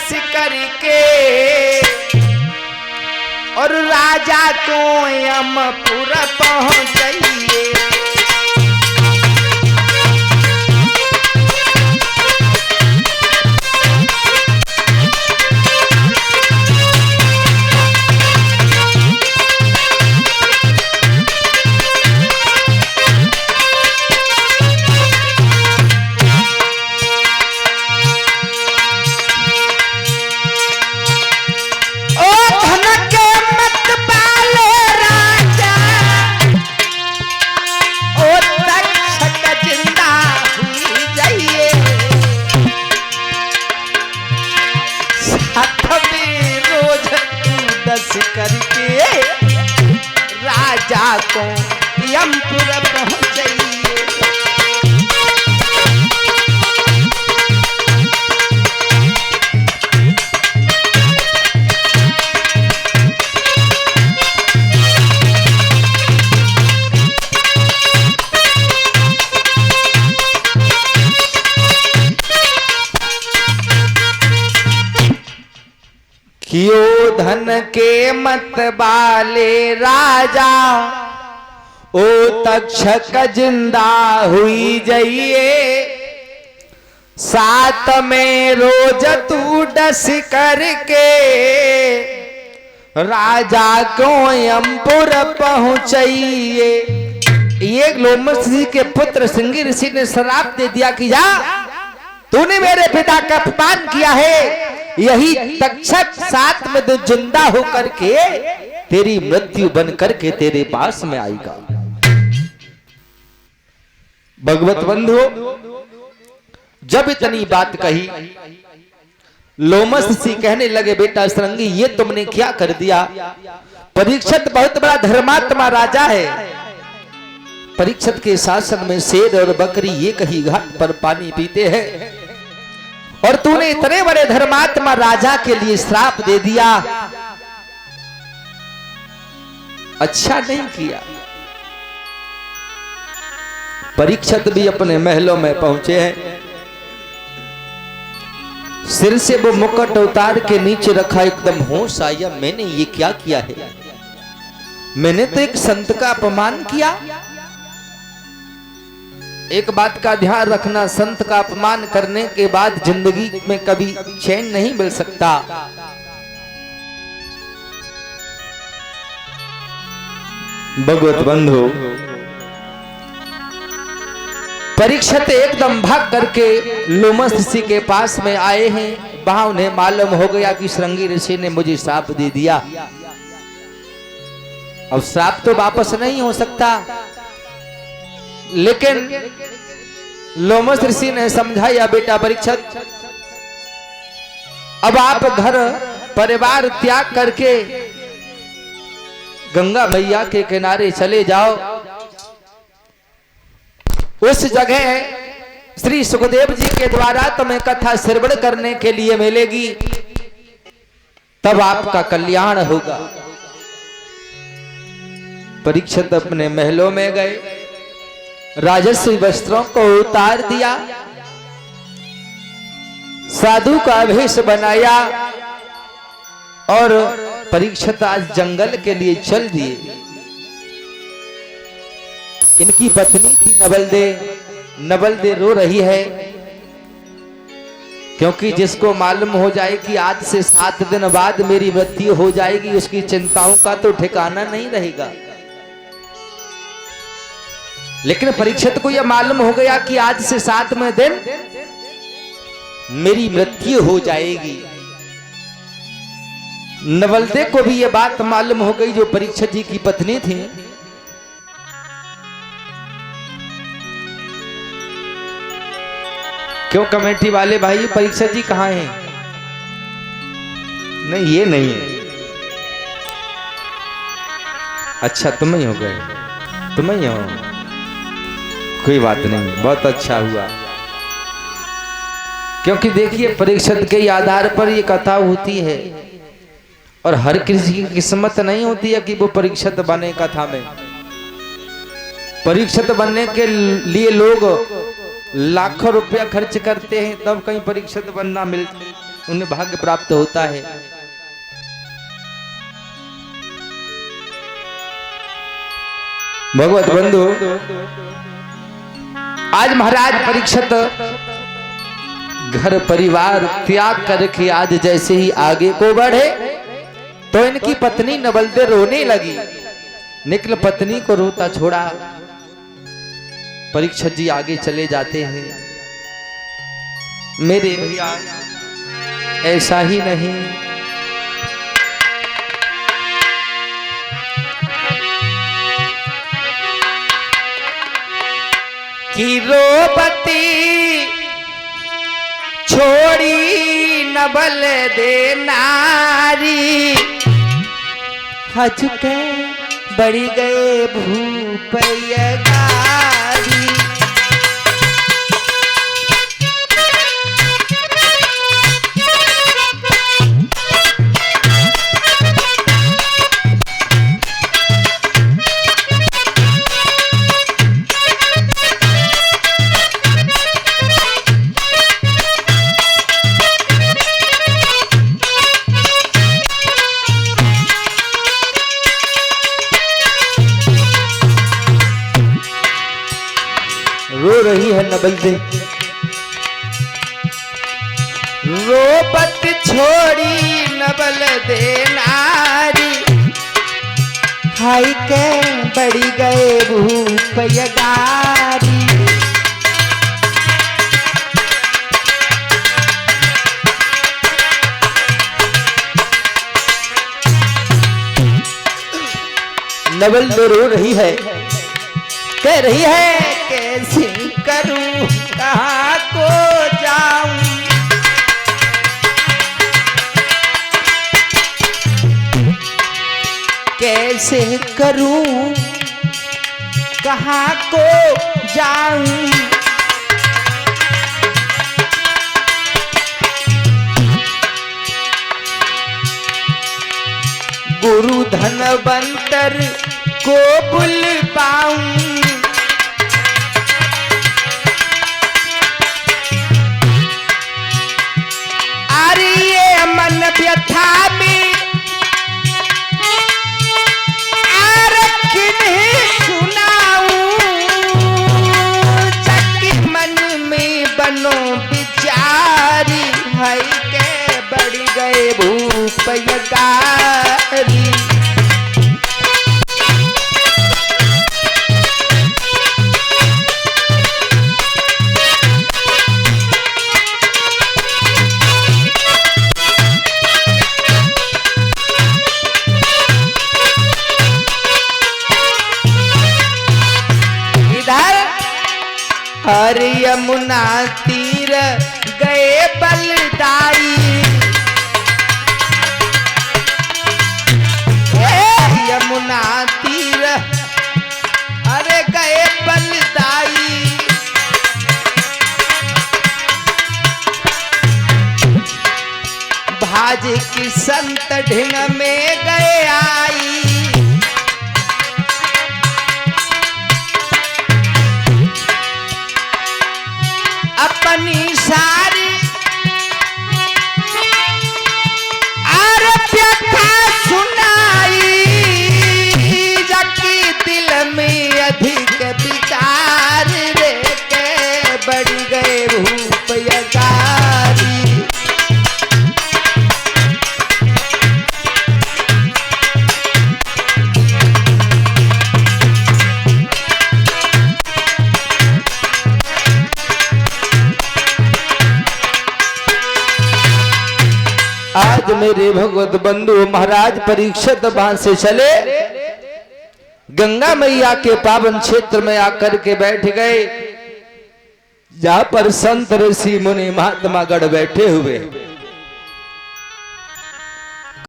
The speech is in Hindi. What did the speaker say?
डस करके और राजा को यमपुर पहुंचाइए। करके राजा को यमपुर पहुंचाइए। कियो धन के मत बाले राजा ओ तक्षक जिंदा हुई जाइए। साथ में रोज तू डस करके राजा को यमपुर पहुंचाइए। ये लोमस ऋषि के पुत्र श्रृंगी ऋषि ने श्राप दे दिया कि जा तूने मेरे पिता का अपमान किया है, यही तक्षक साथ में तो जिंदा होकर के तेरी मृत्यु बन करके तेरे पास में आएगा। भगवत बंधु जब इतनी बात कही लोमस ऋषि कहने लगे बेटा श्रृंगी ये तुमने क्या कर दिया। परीक्षित बहुत बड़ा धर्मात्मा राजा है। परीक्षित के शासन में शेर और बकरी एक ही घाट पर पानी पीते हैं और तूने इतने बड़े धर्मात्मा राजा के लिए श्राप दे दिया। अच्छा नहीं किया। परीक्षित भी अपने महलों में पहुंचे हैं। सिर से वो मुकुट उतार के नीचे रखा, एकदम होश आया मैंने ये क्या किया है। मैंने तो एक संत का अपमान किया। एक बात का ध्यान रखना, संत का अपमान करने के बाद जिंदगी में कभी चैन नहीं मिल सकता। भगवत बंधु परीक्षित एकदम भाग करके लोमस ऋषि के पास में आए हैं। वहां उन्हें मालूम हो गया कि श्रृंगी ऋषि ने मुझे श्राप दे दिया। अब श्राप तो वापस नहीं हो सकता, लेकिन लोमस ऋषि ने समझाया बेटा परीक्षित अब आप घर परिवार त्याग करके गंगा मैया के किनारे चले जाओ। उस जगह श्री सुखदेव जी के द्वारा तुम्हें कथा श्रवण करने के लिए मिलेगी, तब आपका कल्याण होगा। परीक्षित अपने महलों में गए, राजस्वी वस्त्रों को उतार दिया, साधु का वेश बनाया और परीक्षित आज जंगल के लिए चल दिए। इनकी पत्नी थी नवलदे। नवलदे रो रही है क्योंकि जिसको मालूम हो जाए कि आज से 7 दिन बाद मेरी मृत्यु हो जाएगी, उसकी चिंताओं का तो ठिकाना नहीं रहेगा। लेकिन परीक्षित को यह मालूम हो गया कि आज से 7वें दिन मेरी मृत्यु हो जाएगी। नवलदे को भी यह बात मालूम हो गई जो परीक्षित जी की पत्नी थी। क्यों कमेटी वाले भाई परीक्षित जी कहाँ हैं? नहीं ये नहीं है। अच्छा तुम ही हो गए, तुम ही हो, कोई बात नहीं, बहुत अच्छा हुआ। क्योंकि देखिए परीक्षित के आधार पर ये कथा होती है और हर किसी की किस्मत नहीं होती है कि वो परीक्षित बने कथा में। परीक्षित बनने के लिए लोग लाखों रुपया खर्च करते हैं तब कहीं परीक्षित बनना उन्हें भाग्य प्राप्त होता है। भगवत बंधु, आज महाराज परीक्षित घर परिवार त्याग करके आज जैसे ही आगे को बढ़े तो इनकी पत्नी नवलदे रोने लगी। निकल पत्नी को रोता छोड़ा, परीक्षित जी आगे चले जाते हैं। मेरे भैया ऐसा ही नहीं, कि रोबती छोड़ी नबल दे नारी, हजके बढ़ी गए भूपैया गारी। रो रही है नवलदे, रोबत छोड़ी नबल दे नारी, हाय के बढ़ी गए भूपैया गारी। नवलदे रो रही है, कह रही है कैसे करूं कहां को जाऊं, कैसे करूं कहां को जाऊं। गुरु धनवंतर को बुल पाऊं, मन व्यथा में आर किन्हीं सुनाऊं, चक्की मन में बनो बिचारी, है के बढ़ गए भूपैया गारी। हर यमुना तीर गए बलदाई, यमुना तीर अरे गए बलदाई। भाज की संत ढिंग में गए आई, अपनी सारी आर व्यथा सुनाई, जबकि दिल में अधिक विचार रे के बढ़ गए भूपैया गारी। आज मेरे भगवत बंधु महाराज परीक्षित वहां से चले, गंगा मैया के पावन क्षेत्र में आकर के बैठ गए, जहां पर संत ऋषि मुनि महात्मा गण बैठे हुए।